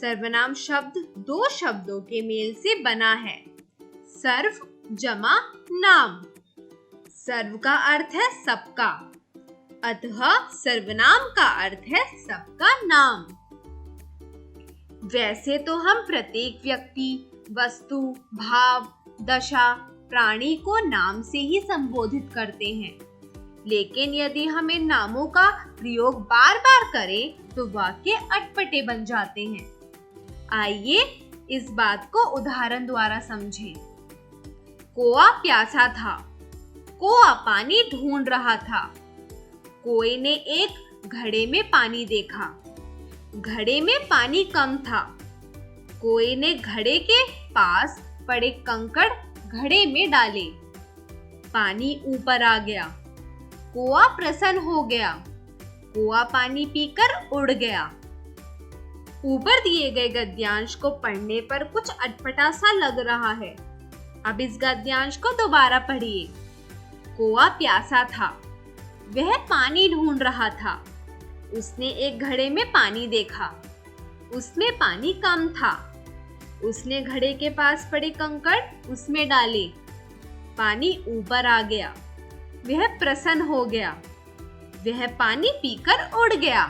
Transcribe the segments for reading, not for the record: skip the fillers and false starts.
सर्वनाम शब्द दो शब्दों के मेल से बना है, सर्व जमा नाम। सर्व का अर्थ है सबका, अतः सर्वनाम का अर्थ है सबका नाम। वैसे तो हम प्रत्येक व्यक्ति, वस्तु, भाव, दशा, प्राणी को नाम से ही संबोधित करते हैं, लेकिन यदि हम इन नामों का प्रयोग बार बार करें तो वाक्य अटपटे बन जाते हैं। आइए इस बात को उदाहरण द्वारा समझें। कोआ प्यासा था, कोआ पानी ढूंढ रहा था। कोए ने एक घड़े में पानी देखा, घड़े में पानी कम था। कोए ने घड़े के पास पड़े कंकड़ घड़े में डाले, पानी ऊपर आ गया। कोआ प्रसन्न हो गया, कोआ पानी पीकर उड़ गया। ऊपर दिए गए गद्यांश को पढ़ने पर कुछ अटपटा सा लग रहा है। अब इस गद्यांश को दोबारा पढ़िए। कोआ प्यासा था, वह पानी ढूंढ रहा था। उसने एक घड़े में पानी देखा, उसमें पानी कम था। उसने घड़े के पास पड़े कंकड़ उसमें डाले, पानी ऊपर आ गया। वह प्रसन्न हो गया, वह पानी पीकर उड़ गया।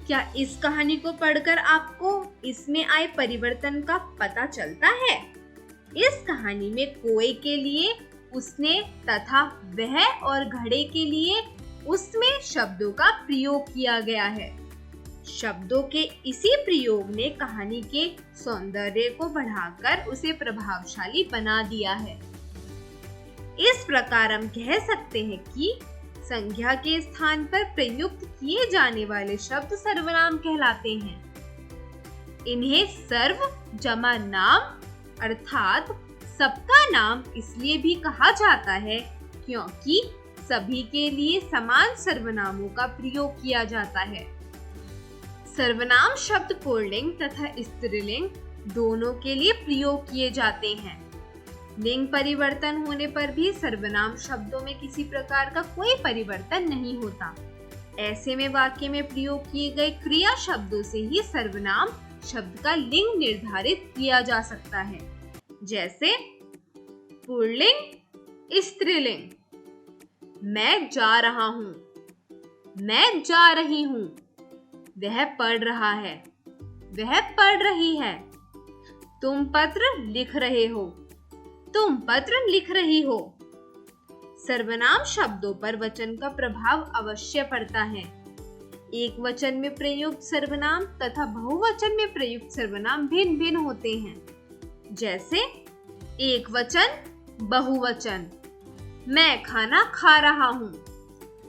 क्या इस कहानी को पढ़कर आपको इसमें आए परिवर्तन का पता चलता है? इस कहानी में कोए के लिए उसने तथा वह और घड़े के लिए उसमें शब्दों का प्रयोग किया गया है। शब्दों के इसी प्रयोग ने कहानी के सौंदर्य को बढ़ाकर उसे प्रभावशाली बना दिया है। इस प्रकार हम कह सकते हैं कि संज्ञा के स्थान पर प्रयुक्त किए जाने वाले शब्द सर्वनाम कहलाते हैं। इन्हें सर्व जमा नाम अर्थात सबका नाम इसलिए भी कहा जाता है क्योंकि सभी के लिए समान सर्वनामों का प्रयोग किया जाता है। सर्वनाम शब्द पुल्लिंग तथा स्त्रीलिंग दोनों के लिए प्रयोग किए जाते हैं। लिंग परिवर्तन होने पर भी सर्वनाम शब्दों में किसी प्रकार का कोई परिवर्तन नहीं होता। ऐसे में वाक्य में प्रयोग किए गए क्रिया शब्दों से ही सर्वनाम शब्द का लिंग निर्धारित किया जा सकता है। जैसे पुल्लिंग स्त्रीलिंग, मैं जा रहा हूँ, मैं जा रही हूँ। वह पढ़ रहा है, वह पढ़ रही है। तुम पत्र लिख रहे हो, तुम पत्र लिख रही हो। सर्वनाम शब्दों पर वचन का प्रभाव अवश्य पड़ता है। एक वचन में प्रयुक्त सर्वनाम तथा बहुवचन में प्रयुक्त सर्वनाम भिन्न भिन्न होते हैं। जैसे एक वचन, बहुवचन। मैं खाना खा रहा हूँ,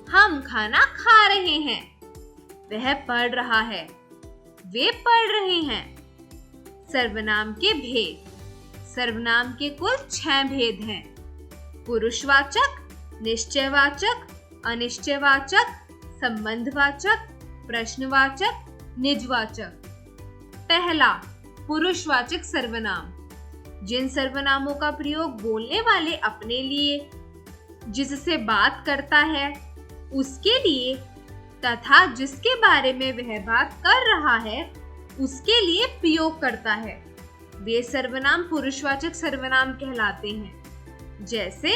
हम खाना खा रहे हैं। वह पढ़ रहा है, वे पढ़ रहे हैं। सर्वनाम के भेद। सर्वनाम के कुल 6 भेद हैं। पुरुषवाचक, निश्चयवाचक, अनिश्चयवाचक, संबंधवाचक, प्रश्नवाचक, निजवाचक। पहला, पुरुषवाचक सर्वनाम। जिन सर्वनामों का प्रयोग बोलने वाले अपने लिए, जिससे बात करता है, उसके लिए तथा जिसके बारे में वह बात कर रहा है उसके लिए प्रयोग करता है, वे सर्वनाम पुरुषवाचक सर्वनाम कहलाते हैं। जैसे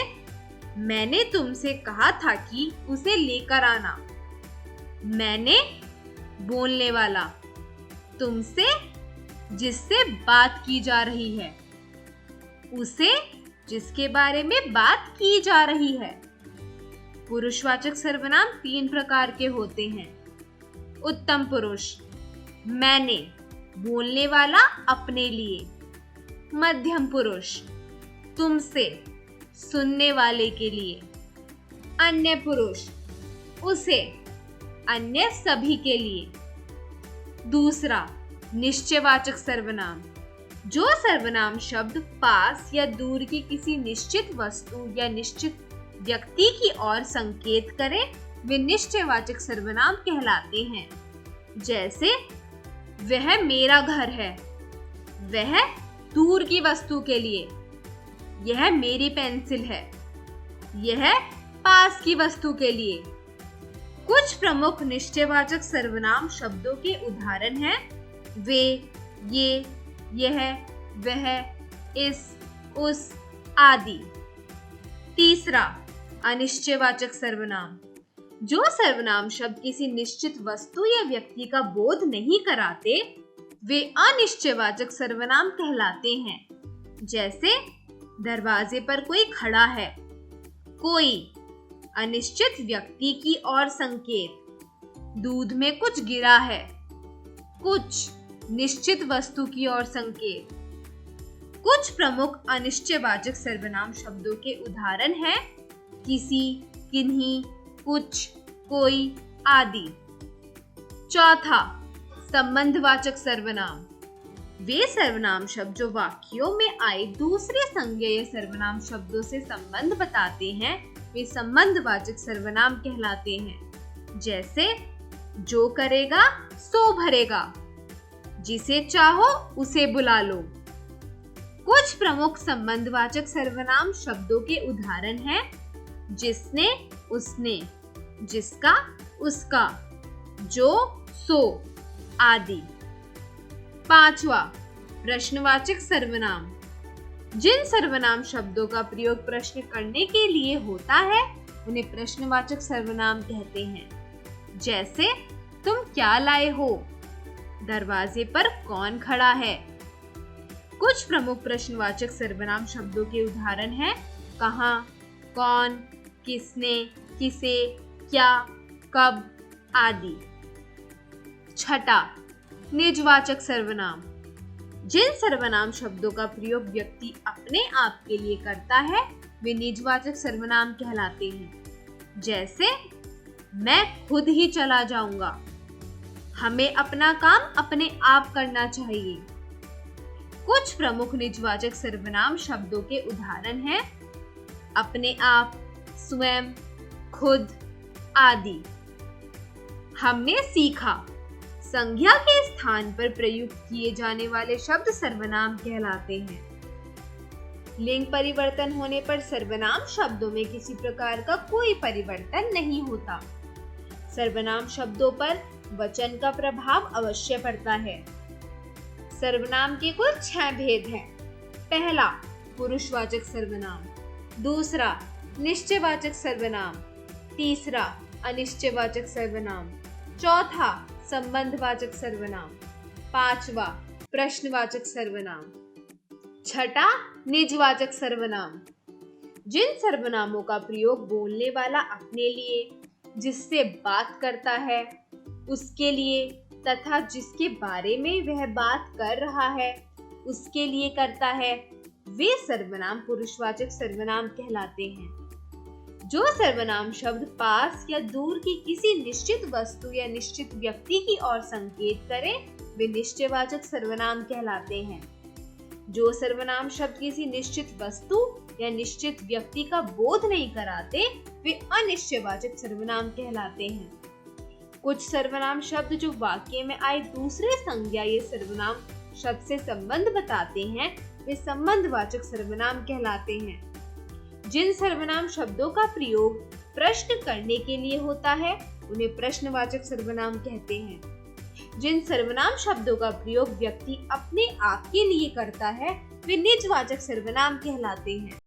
मैंने तुमसे कहा था कि उसे लेकर आना। मैंने बोलने वाला, तुमसे जिससे बात की जा रही है, उसे जिसके बारे में बात की जा रही है। पुरुषवाचक सर्वनाम 3 प्रकार के होते हैं। उत्तम पुरुष, मैंने, बोलने वाला अपने लिए। मध्यम पुरुष, तुमसे, सुनने वाले के लिए। अन्य पुरुष, उसे, अन्य सभी के लिए। दूसरा, निश्चयवाचक सर्वनाम। जो सर्वनाम शब्द पास या दूर की किसी निश्चित वस्तु या निश्चित व्यक्ति की ओर संकेत करें, वे निश्चयवाचक सर्वनाम कहलाते हैं। जैसे वह मेरा घर है, वह दूर की वस्तु के लिए। यह मेरी पेंसिल है, यह पास की वस्तु के लिए। कुछ प्रमुख निश्चयवाचक सर्वनाम शब्दों के उदाहरण हैं वे, ये, यह, वह, इस, उस आदि। तीसरा, अनिश्चयवाचक सर्वनाम। जो सर्वनाम शब्द किसी निश्चित वस्तु या व्यक्ति का बोध नहीं कराते, वे अनिश्चयवाचक सर्वनाम कहलाते हैं। जैसे दरवाजे पर कोई खड़ा है, कोई अनिश्चित व्यक्ति की ओर संकेत। दूध में कुछ गिरा है, कुछ निश्चित वस्तु की ओर संकेत। कुछ प्रमुख अनिश्चयवाचक सर्वनाम शब्दों के उदाहरण हैं किसी, किन्हीं, कुछ, कोई आदि। चौथा, संबंधवाचक सर्वनाम। वे सर्वनाम शब्द जो वाक्यों में आए दूसरे संज्ञा या सर्वनाम शब्दों से संबंध बताते हैं, वे संबंधवाचक सर्वनाम कहलाते हैं। जैसे जो करेगा सो भरेगा, जिसे चाहो उसे बुला लो। कुछ प्रमुख संबंधवाचक सर्वनाम शब्दों के उदाहरण हैं जिसने, उसने, जिसका, उसका, जो, सो आदि। पांचवा, प्रश्नवाचक सर्वनाम। जिन सर्वनाम शब्दों का प्रयोग प्रश्न करने के लिए होता है, उन्हें प्रश्नवाचक सर्वनाम कहते हैं। जैसे तुम क्या लाए हो, दरवाजे पर कौन खड़ा है। कुछ प्रमुख प्रश्नवाचक सर्वनाम शब्दों के उदाहरण हैं कहाँ, कौन, किसने, किसे, क्या, कब आदि। छठा, निजवाचक सर्वनाम। जिन सर्वनाम शब्दों का प्रयोग व्यक्ति अपने आप के लिए करता है, वे निजवाचक सर्वनाम कहलाते हैं। जैसे मैं खुद ही चला जाऊंगा, हमें अपना काम अपने आप करना चाहिए। कुछ प्रमुख निजवाचक सर्वनाम शब्दों के उदाहरण हैं अपने आप, स्वयं, खुद आदि। हमने सीखा। संज्ञा के स्थान पर प्रयुक्त किए जाने वाले शब्द सर्वनाम कहलाते हैं। लिंग परिवर्तन होने पर सर्वनाम शब्दों में किसी प्रकार का कोई परिवर्तन नहीं होता। सर्वनाम शब्दों पर वचन का प्रभाव अवश्य पड़ता है। सर्वनाम के कुल 6 भेद हैं। पहला, पुरुषवाचक सर्वनाम। दूसरा, निश्चयवाचक सर्वनाम। तीसरा, अनिश्चयवाचक सर्वनाम। चौथा, संबंधवाचक सर्वनाम। पांचवा, प्रश्नवाचक सर्वनाम। छठा, निजवाचक सर्वनाम। जिन सर्वनामों का प्रयोग बोलने वाला अपने लिए, जिससे बात करता है, उसके लिए तथा जिसके बारे में वह बात कर रहा है, उसके लिए करता है, वे सर्वनाम पुरुषवाचक सर्वनाम कहलाते हैं। जो सर्वनाम शब्द पास या दूर की किसी निश्चित वस्तु या निश्चित व्यक्ति की ओर संकेत करें, वे निश्चयवाचक सर्वनाम कहलाते हैं। जो सर्वनाम शब्द किसी निश्चित वस्तु या निश्चित व्यक्ति का बोध नहीं कराते, वे अनिश्चयवाचक सर्वनाम कहलाते हैं। कुछ सर्वनाम शब्द जो वाक्य में आए दूसरे संज्ञा या सर्वनाम शब्द से संबंध बताते हैं, वे संबंधवाचक सर्वनाम कहलाते हैं। जिन सर्वनाम शब्दों का प्रयोग प्रश्न करने के लिए होता है, उन्हें प्रश्नवाचक सर्वनाम कहते हैं। जिन सर्वनाम शब्दों का प्रयोग व्यक्ति अपने आप के लिए करता है, वे निजवाचक सर्वनाम कहलाते हैं।